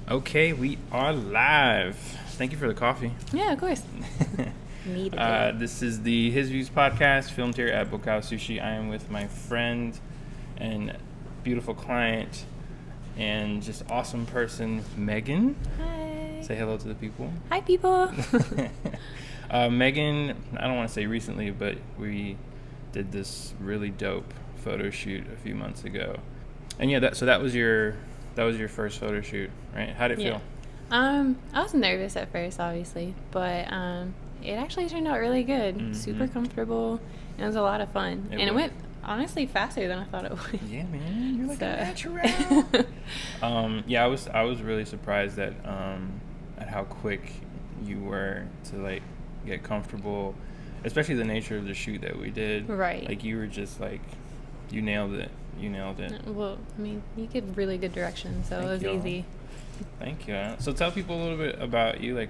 Okay, we are live. Thank you for the coffee. Yeah, of course. Needed it. This is the HisViewZ podcast, filmed here at Bokao Sushi. I am with my friend and beautiful client and just awesome person, Megan. Hi. Say hello to the people. Hi, people. Megan, I don't want to say recently, but we did this really dope photo shoot a few months ago. And yeah, that was your first photo shoot, right? How'd it feel? I was nervous at first, obviously, but it actually turned out really good. Mm-hmm. Super comfortable. It was a lot of fun. It went honestly faster than I thought it would. Yeah, man, you're like a natural. Yeah, I was really surprised at how quick you were to like get comfortable, especially the nature of the shoot that we did. Right. Like you were just like, you nailed it. Well, I mean, you give really good direction, so it was easy. Thank you. So tell people a little bit about you, like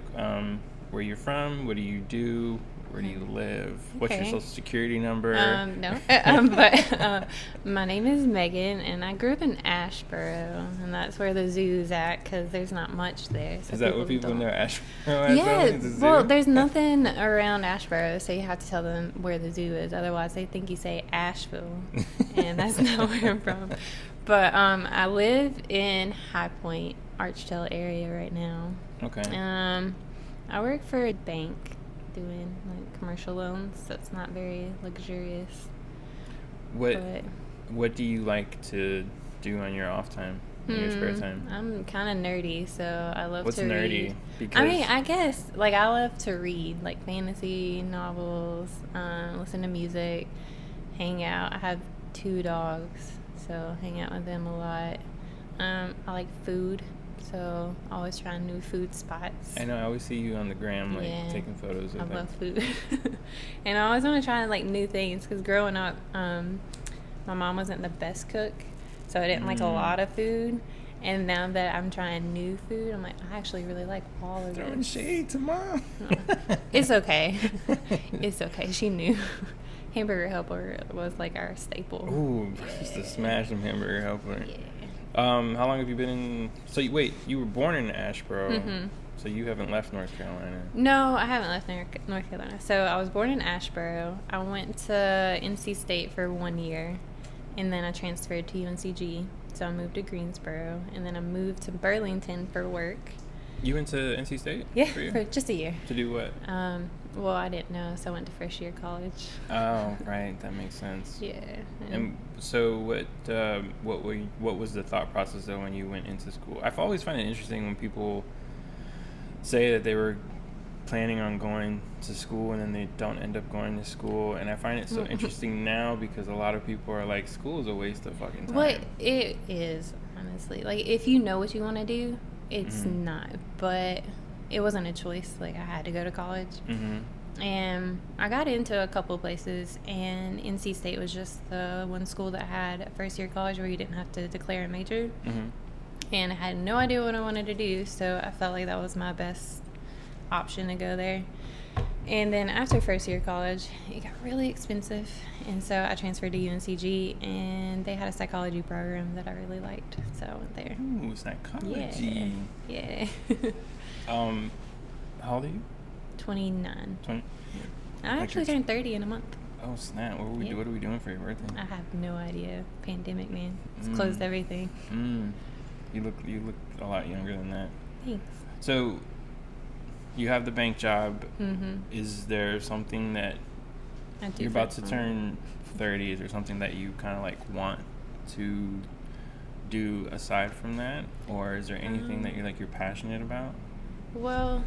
where you're from, what do you do, where do you live, what's your social security number? No, but my name is Megan, and I grew up in Asheboro, and that's where the zoo's at, because there's not much there. So is that what people know Asheboro? Yeah, well, there's nothing around Asheboro, so you have to tell them where the zoo is. Otherwise, they think you say Asheville, and that's not where I'm from. But I live in High Point, Archdale area right now. Okay. I work for a bank doing like commercial loans, so it's not very luxurious. What do you like to do on your off time, in your spare time? I'm kind of nerdy, so I love What's to nerdy? read. Because I mean, I guess like I love to read like fantasy novels, listen to music, hang out. I have 2 dogs, so hang out with them a lot. I like food, so always trying new food spots. I know, I always see you on the gram, like, taking photos of I them. love food. And I always want to try, like, new things, because growing up, my mom wasn't the best cook, so I didn't like a lot of food. And now that I'm trying new food, I'm like, I actually really like all of it. Throwing shade to Mom. It's okay. It's okay. She knew. Hamburger Helper was, like, our staple. Ooh, just to smash them Hamburger Helper. Yeah. How long have you been in... So, you were born in Asheboro, Mm-hmm. so you haven't left North Carolina. No, I haven't left North Carolina. So I was born in Asheboro. I went to NC State for 1 year, and then I transferred to UNCG. So I moved to Greensboro, and then I moved to Burlington for work. You went to NC State? Yeah, for just a year. To do what? Well, I didn't know, so I went to first year college. Oh, right, that makes sense. Yeah. And so, what was the thought process though when you went into school? I've always found it interesting when people say that they were planning on going to school and then they don't end up going to school, and I find it so interesting now because a lot of people are like, school is a waste of fucking time. Well, it is, honestly. Like, if you know what you want to do, it's not. But it wasn't a choice. Like, I had to go to college. And I got into a couple places, and NC State was just the one school that had a first year college where you didn't have to declare a major. And I had no idea what I wanted to do, so I felt like that was my best option to go there. And then after first year college, it got really expensive, and so I transferred to UNCG, and they had a psychology program that I really liked, so I went there. Ooh, psychology. Yeah. How old are you? 29. 20. I actually turned 30 in a month. Oh snap! What are we doing for your birthday? I have no idea. Pandemic, man. It's closed everything. You look a lot younger than that. Thanks. So, you have the bank job. Is there something that you're about to turn 30? Is there something that you kind of like want to do aside from that, or is there anything that you're passionate about? Well,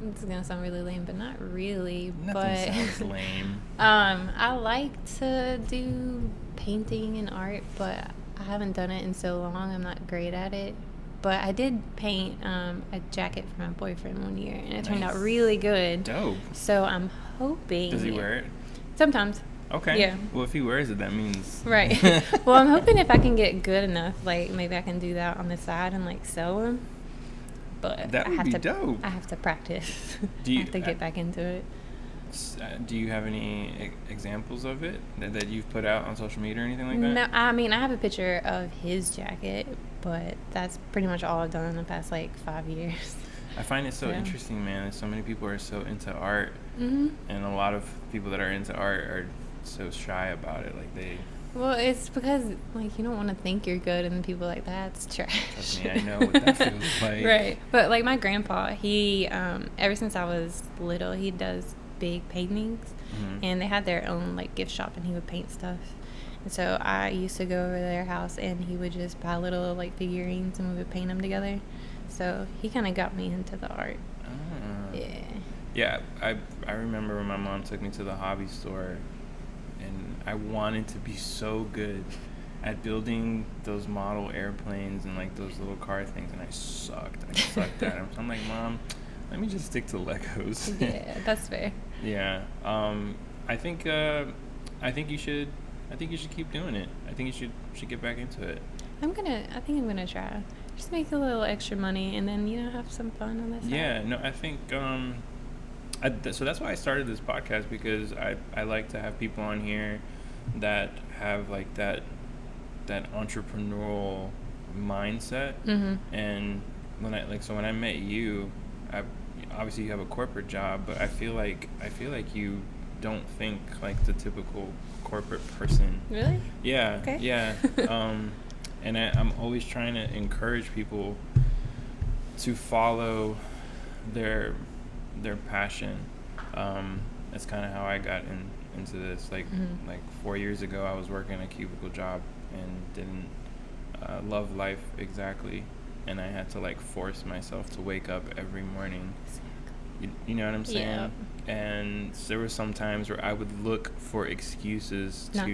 this is gonna sound really lame, but not really. Nothing sounds lame. I like to do painting and art, but I haven't done it in so long. I'm not great at it. But I did paint a jacket for my boyfriend 1 year, and it turned out really good. Dope. So I'm hoping. Does he wear it? Sometimes. Okay. Yeah. Well, if he wears it, that means... Right. Well, I'm hoping if I can get good enough, like, maybe I can do that on the side and, like, sell them. But that would be dope. I have to practice. I have to get back into it. Do you have any examples of it that you've put out on social media or anything like that? No, I mean, I have a picture of his jacket, but that's pretty much all I've done in the past, 5 years. I find it so interesting, man. So many people are so into art, mm-hmm. and a lot of people that are into art are so shy about it. Well, it's because, you don't want to think you're good, and then people are like, that's trash. Trust me, I know what that feels like. Right. But, my grandpa, he, ever since I was little, he does big paintings, mm-hmm. and they had their own, gift shop, and he would paint stuff. And so I used to go over to their house, and he would just buy little, figurines, and we would paint them together. So he kind of got me into the art. Yeah. Yeah, I remember when my mom took me to the hobby store, and I wanted to be so good at building those model airplanes and those little car things, and I sucked at them. So I'm like, Mom, let me just stick to Legos. Yeah, that's fair. Yeah. I think you should keep doing it. I think you should get back into it. I think I'm gonna try. Just make a little extra money, and then have some fun on this. Yeah. No, I think so that's why I started this podcast, because I like to have people on here that have that entrepreneurial mindset. Mm-hmm. And when I met you, obviously you have a corporate job, but I feel like you don't think like the typical corporate person. Really? Yeah. Okay. Yeah. And I'm always trying to encourage people to follow their passion. That's kind of how I got into this. Like 4 years ago, I was working a cubicle job and didn't love life exactly, and I had to force myself to wake up every morning. You know what I'm saying? Yeah. And there were some times where I would look for excuses not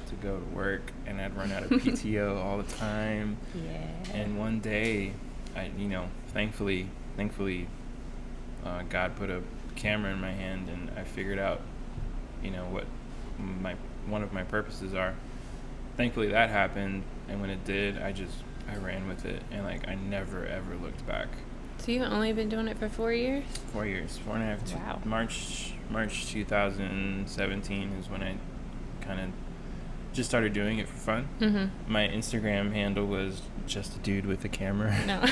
to go to work, and I'd run out of PTO all the time. Yeah. And one day, thankfully, God put a camera in my hand, and I figured out, what one of my purposes are. Thankfully, that happened, and when it did, I ran with it, and I never ever looked back. So you've only been doing it for 4 years? 4 years, 4.5. Wow. March 2017 is when I kind of just started doing it for fun. Mm-hmm. My Instagram handle was just a dude with a camera. No.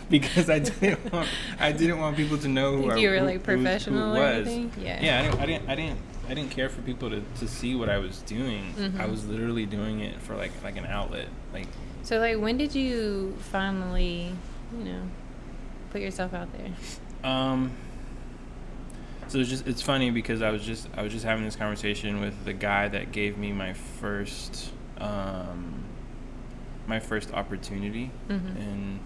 Because I didn't want people to know who you were professional who or was. anything? Yeah. Yeah, I didn't care for people to see what I was doing. Mm-hmm. I was literally doing it for like an outlet. So when did you finally, put yourself out there? So it's funny because I was just having this conversation with the guy that gave me my first opportunity, mm-hmm.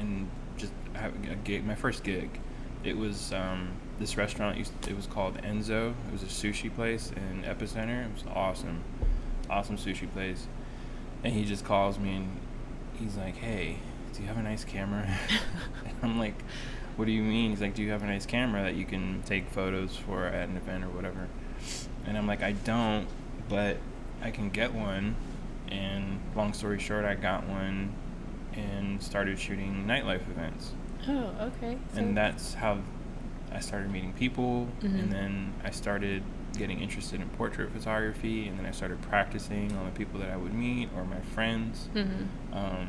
and just having a gig, my first gig. It was this restaurant it was called Enzo. It was a sushi place in Epicenter. It was awesome sushi place. And he just calls me and he's like, "Hey, do you have a nice camera?" And I'm like, "What do you mean?" He's like, "Do you have a nice camera that you can take photos for at an event or whatever?" And I'm like, "I don't, but I can get one." And long story short, I got one and started shooting nightlife events. Oh, okay. And that's how I started meeting people, mm-hmm. and then I started getting interested in portrait photography, and then I started practicing on the people that I would meet or my friends. Mm-hmm.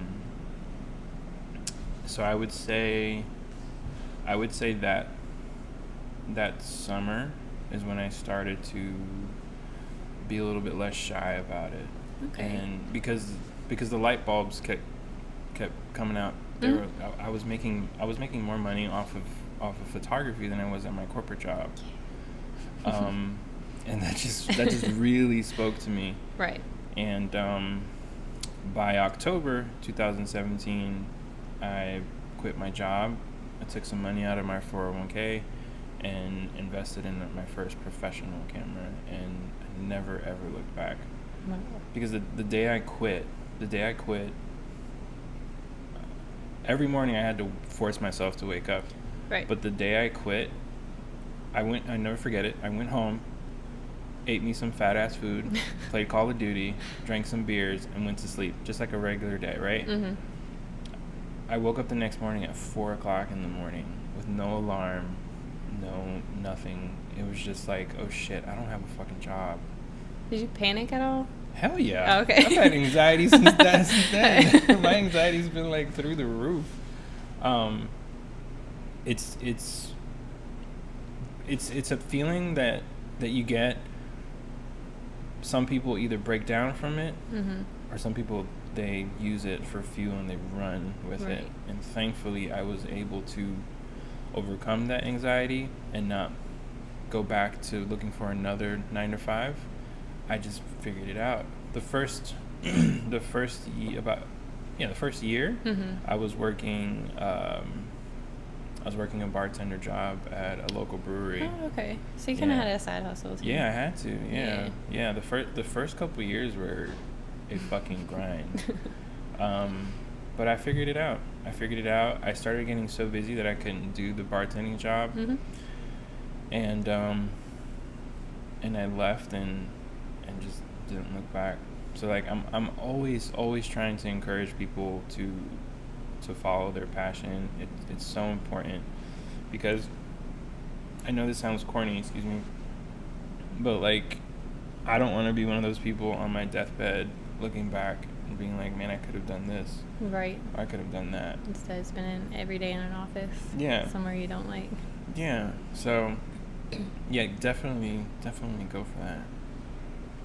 So I would say that summer is when I started to be a little bit less shy about it. Okay. And because the light bulbs kept coming out, mm-hmm. I was making more money off of photography than I was at my corporate job. And that just really spoke to me. Right. And by October 2017, I quit my job. I took some money out of my 401k and invested in my first professional camera, and I never ever looked back. Wow. Because the day I quit, every morning I had to force myself to wake up. Right. But the day I quit, I never forget it. I went home, ate me some fat ass food, played Call of Duty, drank some beers, and went to sleep, just like a regular day, right? Mm-hmm. I woke up the next morning at 4:00 in the morning with no alarm, no nothing. It was just like, oh shit, I don't have a fucking job. Did you panic at all? Hell yeah. Oh, okay. I've had anxiety since then. My anxiety's been like through the roof. It's a feeling that you get. Some people either break down from it, or some people, they use it for fuel and they run with it. And thankfully I was able to overcome that anxiety and not go back to looking for another 9 to 5. I just figured it out. The first year, I was working a bartender job at a local brewery. Oh, okay. So you kind of had a side hustle too. Yeah, I had to. Yeah. The first couple of years were a fucking grind. But I figured it out. I started getting so busy that I couldn't do the bartending job. And I left and just didn't look back. So like I'm always trying to encourage people to follow their passion. It's so important, because I know this sounds corny, excuse me, but like I don't want to be one of those people on my deathbed looking back and being like, man, I could have done this. Right. I could have done that. Instead of spending every day in an office. Yeah. Somewhere you don't like. Yeah. So yeah, definitely go for that.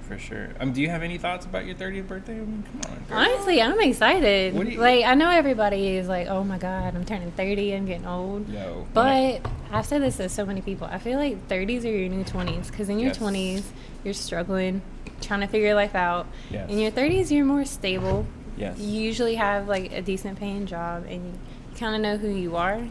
For sure. Do you have any thoughts about your 30th birthday? I mean, come on, girl. Honestly, I'm excited. Like, I know everybody is like, oh my God, I'm turning 30, I'm getting old. Yo. But I've said this to so many people. I feel like 30s are your new 20s, because in your 20s, you're struggling, trying to figure your life out. Yes. In your 30s, you're more stable. Yes. You usually have like a decent paying job, and you kind of know who you are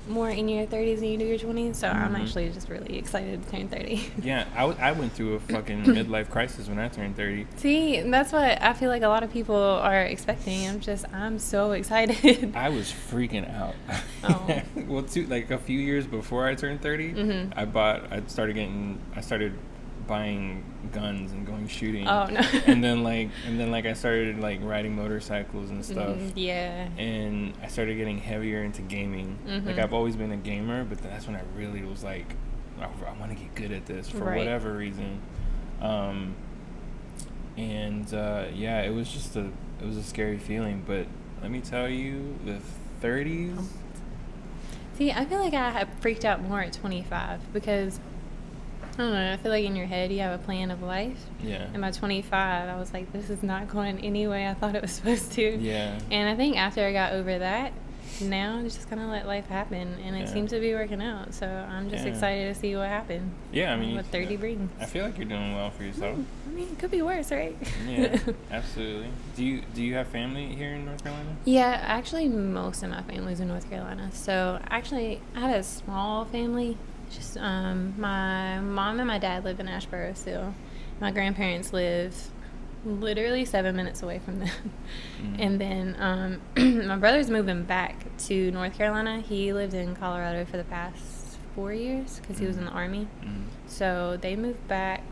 more in your 30s than you do your 20s. So I'm actually just really excited to turn 30. Yeah, I went through a fucking midlife crisis when I turned 30. See, that's what I feel like a lot of people are expecting. I'm so excited. I was freaking out. Oh. Well, like a few years before I turned 30, I started buying guns and going shooting. Oh no. and then I started like riding motorcycles and stuff. Yeah. And I started getting heavier into gaming. Like I've always been a gamer, but that's when I really was like, I want to get good at this for whatever reason. Yeah, it was just a scary feeling, but let me tell you, the 30s. See, I feel like I have freaked out more at 25, because I don't know, I feel like in your head you have a plan of life. Yeah. And by 25, I was like, this is not going any way I thought it was supposed to. Yeah. And I think after I got over that, now I just kind of let life happen, and it seems to be working out. So I'm just excited to see what happens. Yeah, I mean, what 30 brings. I feel like you're doing well for yourself. I mean, it could be worse, right? Yeah, absolutely. Do you have family here in North Carolina? Yeah, actually, most of my family's in North Carolina. So actually, I have a small family. Just my mom and my dad live in Asheboro still. My grandparents live literally 7 minutes away from them. And then my brother's moving back to North Carolina. He lived in Colorado for the past 4 years because he was in the Army. So they moved back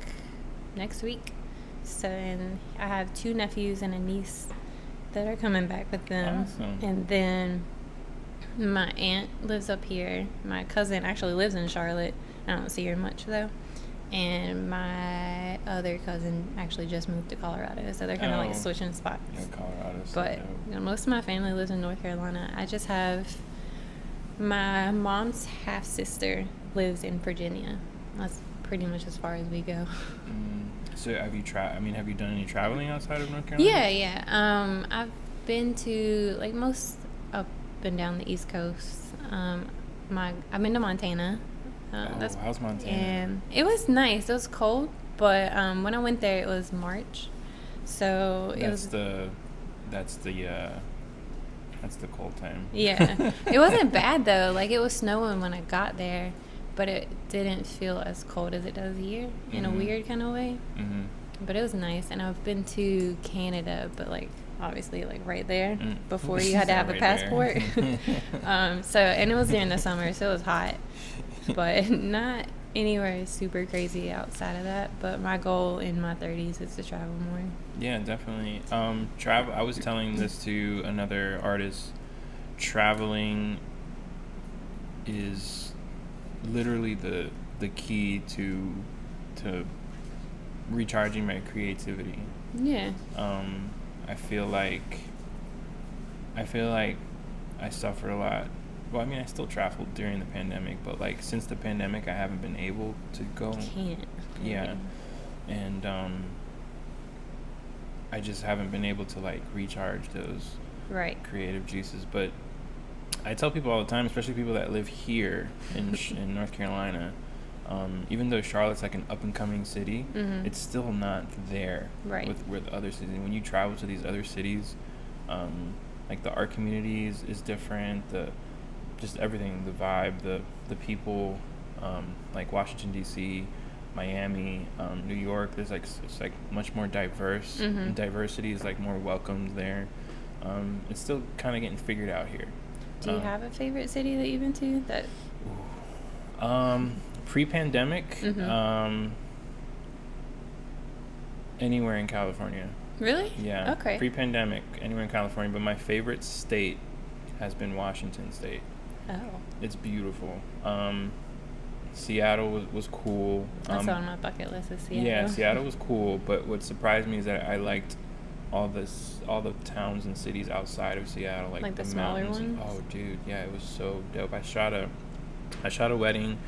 next week. So, and I have 2 nephews and a niece that are coming back with them. Awesome. And then my aunt lives up here. My cousin actually lives in Charlotte. I don't see her much though. And my other cousin actually just moved to Colorado, so they're kind of like switching spots. Yeah, Colorado's but you know, most of my family lives in North Carolina. I just have my mom's half sister lives in Virginia. That's pretty much as far as we go. So have you have you done any traveling outside of North Carolina? Yeah. I've been to like most up and down the East Coast. I've been to Montana. How's Montana? And it was nice. It was cold, but when I went there, it was March, so that's the cold time. Yeah, it wasn't bad though. Like it was snowing when I got there, but it didn't feel as cold as it does here in a weird kind of way. But it was nice, and I've been to Canada, but like obviously like right there before you had to have a passport. And it was during the summer, so it was hot. But not anywhere super crazy outside of that. But my goal in my 30s is to travel more. Yeah, definitely. Travel. I was telling this to another artist. Traveling is literally the key to recharging my creativity. Yeah. I feel like I suffer a lot. Well, I mean, I still traveled during the pandemic, but like since the pandemic, I haven't been able to go. Can't. Yeah, and I just haven't been able to like recharge those creative juices. But I tell people all the time, especially people that live here in in North Carolina, even though Charlotte's like an up and coming city, it's still not there with other cities. When you travel to these other cities, like the art community is different. Just everything, the vibe, the people, like Washington D.C., Miami, New York. It's like much more diverse, and diversity is like more welcomed there. It's still kind of getting figured out here. Do you have a favorite city that you've been to? Pre-pandemic, anywhere in California. Really? Yeah. Okay. Pre-pandemic, anywhere in California, but my favorite state has been Washington State. Oh. It's beautiful. Seattle was cool. That's on my bucket list is Seattle. Yeah, Seattle was cool, but what surprised me is that I liked all the towns and cities outside of Seattle, like the smaller mountains. ones. Oh, dude, yeah, it was so dope. I shot a wedding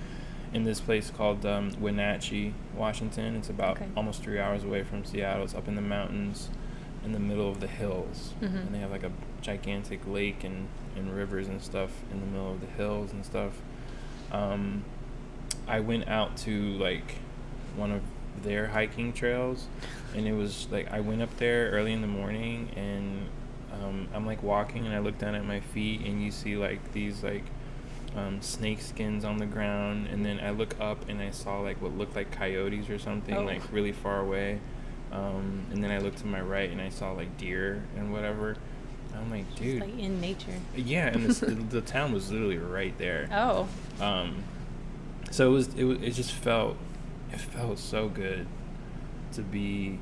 in this place called Wenatchee, Washington. It's about almost 3 hours away from Seattle. It's up in the mountains, in the middle of the hills, and they have like a gigantic lake and rivers and stuff in the middle of the hills and stuff. I went out to like one of their hiking trails, and it was like I went up there early in the morning, and I'm like walking, and I look down at my feet, and you see like these like snake skins on the ground, and then I look up and I saw like what looked like coyotes or something like really far away, and then I looked to my right and I saw like deer and whatever. I'm like, dude, it's like in nature. Yeah, and the town was literally right there. Oh. So it just felt so good to be.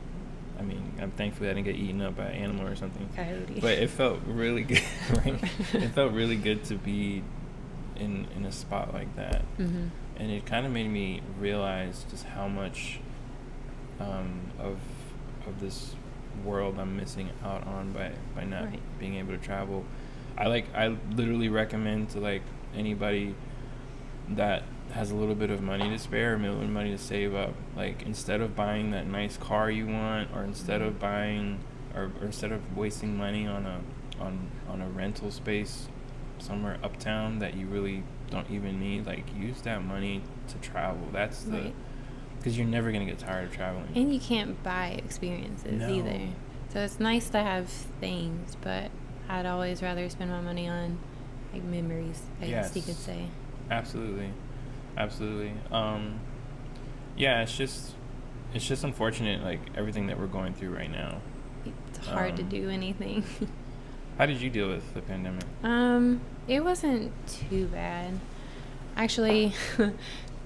I mean, I'm thankful I didn't get eaten up by an animal or something. Coyote. But it felt really good, right? It felt really good to be in a spot like that. And it kind of made me realize just how much of this world I'm missing out on by not being able to travel. I literally recommend to like anybody that has a little bit of money to spare, a little money to save up, like instead of buying that nice car you want, or instead of buying or instead of wasting money on a rental space somewhere uptown that you really don't even need, like use that money to travel. That's because you're never going to get tired of traveling. And you can't buy experiences either. So it's nice to have things, but I'd always rather spend my money on like memories, I guess you could say. Absolutely. Yeah, it's just unfortunate, like everything that we're going through right now. It's hard to do anything. How did you deal with the pandemic? It wasn't too bad. Actually,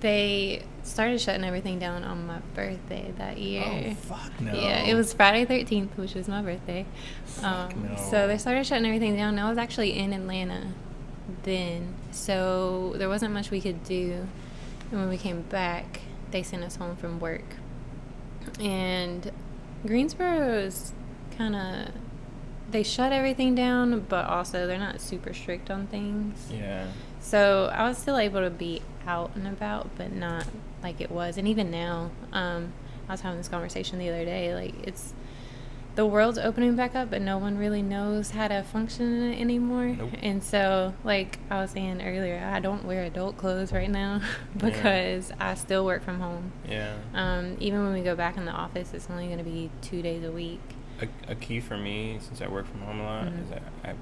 they started shutting everything down on my birthday that year. Oh, fuck no. Yeah, it was Friday 13th, which was my birthday. Fuck no. So they started shutting everything down. I was actually in Atlanta then, so there wasn't much we could do. And when we came back, they sent us home from work. And Greensboro's kind of, they shut everything down, but also they're not super strict on things. Yeah. So I was still able to be out and about, but not like it was. And even now, I was having this conversation the other day, like the world's opening back up, but no one really knows how to function in it anymore. Nope. And so, like I was saying earlier, I don't wear adult clothes right now because I still work from home. Yeah. Even when we go back in the office, it's only going to be 2 days a week. A key for me, since I work from home a lot, is that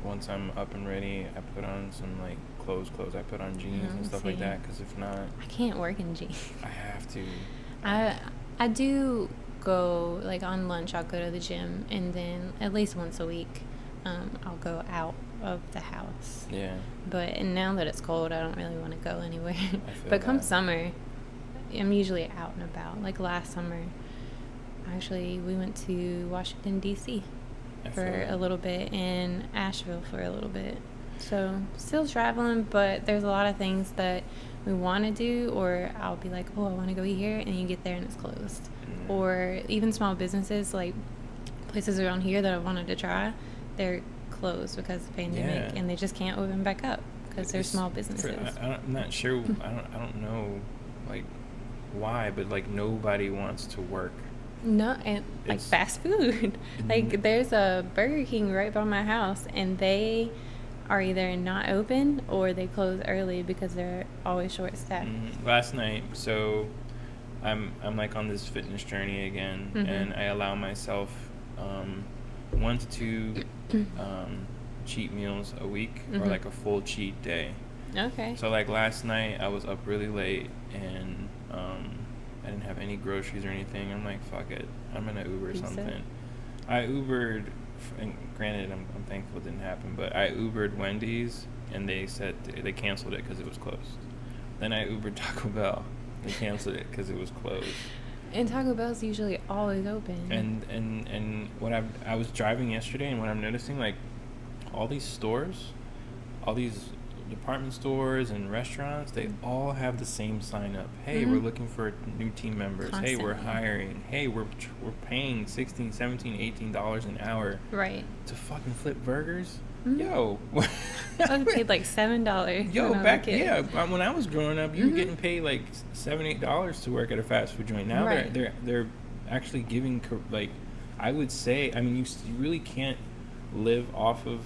once I'm up and ready, I put on some like clothes. I put on jeans and stuff like that, because if not, I can't work in jeans. I have to. I do go, like on lunch, I'll go to the gym, and then at least once a week, I'll go out of the house. Yeah. But now that it's cold, I don't really want to go anywhere. But come summer, I'm usually out and about. Like last summer, actually, we went to Washington, D.C. for a little bit, and Asheville for a little bit. So still traveling, but there's a lot of things that we want to do, or I'll be like, oh, I want to go here, and you get there and it's closed. Or even small businesses, like places around here that I wanted to try, they're closed because of the pandemic, and they just can't open back up because they're small businesses. I'm not sure. I don't know, like, why, but like nobody wants to work. No, and like fast food. Like there's a Burger King right by my house, and they are either not open or they close early because they're always short staffed. Last night, so I'm like on this fitness journey again, and I allow myself 1 to 2 cheat meals a week, or like a full cheat day. Okay. So like last night I was up really late, and I didn't have any groceries or anything. I'm like, fuck it, I'm gonna Uber something. I Ubered, and granted, I'm thankful it didn't happen, but I Ubered Wendy's, and they said they canceled it because it was closed. Then I Ubered Taco Bell. They canceled it because it was closed. And Taco Bell's usually always open. And what I was driving yesterday, and what I'm noticing, like, all these stores, all these department stores and restaurants, they all have the same sign up. Hey, we're looking for new team members. Constantly. Hey, we're hiring. Hey, we're paying $16, $17, $18 an hour. Right. To fucking flip burgers. Yo. I was paid like $7. Yo, when I was growing up, you were getting paid like $7, $8 to work at a fast food joint. Now they're actually giving, like, I would say, I mean, you really can't live off of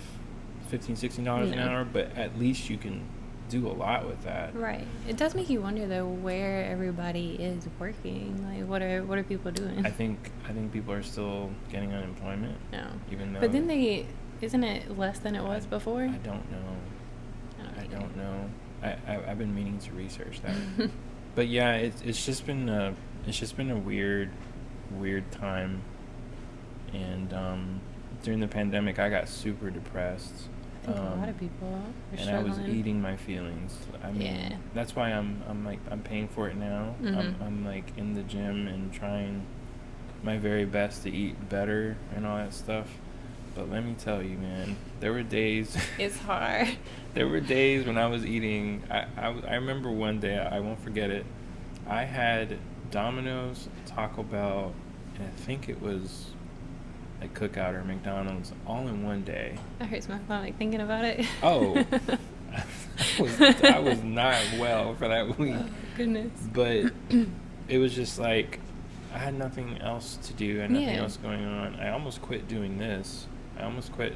$15, $16 an hour, but at least you can do a lot with that. Right. It does make you wonder though where everybody is working. Like, what are people doing? I think people are still getting unemployment. No. Even though. But then isn't it less than it was before? I don't know. I don't know. I've been meaning to research that. But yeah, it's just been a weird time, and during the pandemic I got super depressed. I think a lot of people are and struggling. I was eating my feelings. I mean, that's why I'm paying for it now. I'm like in the gym and trying my very best to eat better and all that stuff. But let me tell you, man, there were days. It's hard. There were days when I was eating. I remember one day, I won't forget it. I had Domino's, Taco Bell, and I think it was like Cookout or McDonald's, all in one day. That hurts my stomach thinking about it. Oh, I was not well for that week. Oh, goodness. But it was just like I had nothing else to do and nothing else going on. I almost quit doing this. I almost quit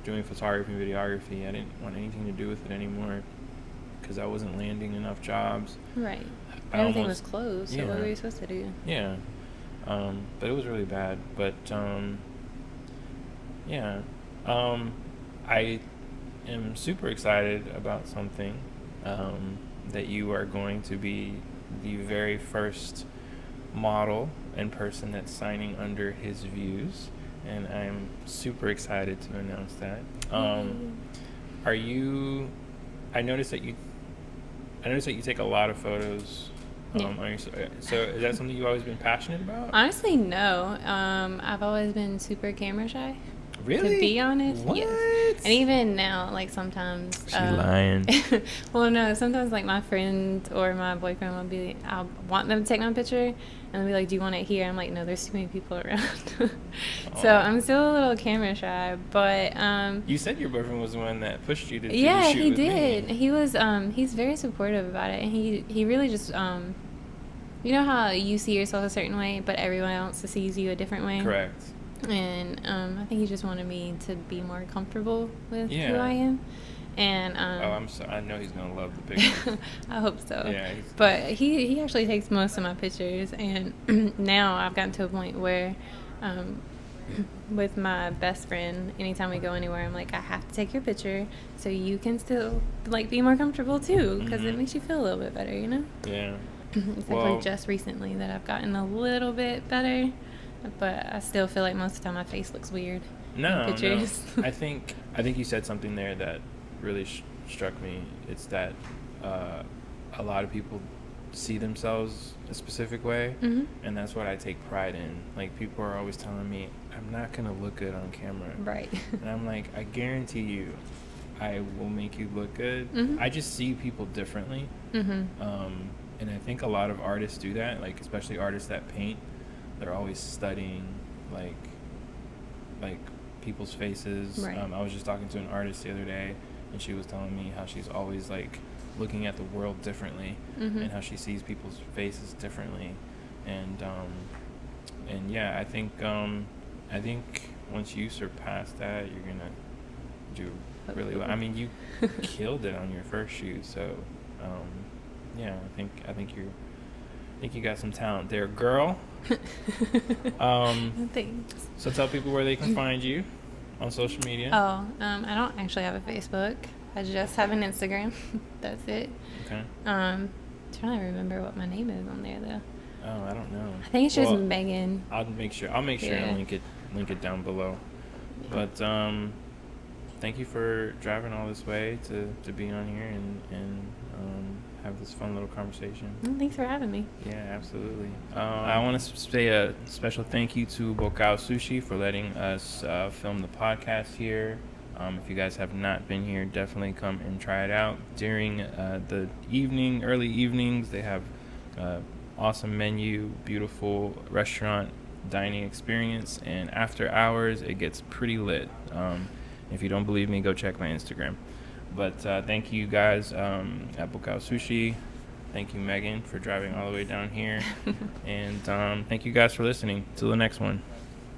doing photography and videography. I didn't want anything to do with it anymore because I wasn't landing enough jobs. Right. Everything was closed, so what were you supposed to do? Yeah. But it was really bad. But, I am super excited about something that you are going to be the very first model and person that's signing under HisViewZ, and I'm super excited to announce that. Are you? I noticed that you take a lot of photos. So is that something you've always been passionate about? Honestly, no. I've always been super camera shy. Really? To be honest, what? Yes. And even now, like sometimes. She's lying. Well, no. Sometimes, like my friend or my boyfriend will be. I'll want them to take my picture, and they'll be like, "Do you want it here?" I'm like, "No, there's too many people around." So I'm still a little camera shy, but. You said your boyfriend was the one that pushed you to do the shoot he with did. me. He was. He's very supportive about it, and he really just. You know how you see yourself a certain way, but everyone else sees you a different way? Correct. And I think he just wanted me to be more comfortable with who I am. And I know he's gonna love the pictures. I hope so. Yeah. But he actually takes most of my pictures, and now I've gotten to a point where, with my best friend, anytime we go anywhere, I'm like, I have to take your picture so you can still like be more comfortable too, because it makes you feel a little bit better, you know? Yeah. It's actually just recently that I've gotten a little bit better, but I still feel like most of the time my face looks weird in pictures. No. I think you said something there that really struck me. It's that a lot of people see themselves a specific way, and that's what I take pride in. Like, people are always telling me I'm not gonna look good on camera, right? And I'm like, I guarantee you, I will make you look good. Mm-hmm. I just see people differently. Mm-hmm. And I think a lot of artists do that, like especially artists that paint. They're always studying like people's faces. Right. I was just talking to an artist the other day, and she was telling me how she's always like looking at the world differently, Mm-hmm. and how she sees people's faces differently, and yeah, I think once you surpass that, you're gonna do really well. I mean, you killed it on your first shoot, so yeah, I think you got some talent there, girl. Thanks. So tell people where they can find you on social media. Oh, I don't actually have a Facebook. I just have an Instagram. That's it. Okay. Trying to remember what my name is on there though. Oh, I don't know. I think it's just Megan. I'll make sure and link it down below. Yeah. But thank you for driving all this way to be on here and have this fun little conversation. Well, thanks for having me. Yeah, absolutely. I want to say a special thank you to Bokao Sushi for letting us film the podcast here. If you guys have not been here, definitely come and try it out. During the early evenings, they have awesome menu, beautiful restaurant dining experience, and after hours, it gets pretty lit. If you don't believe me, go check my Instagram. But thank you guys at Bokao Sushi. Thank you, Megan, for driving all the way down here. And thank you guys for listening. Till the next one.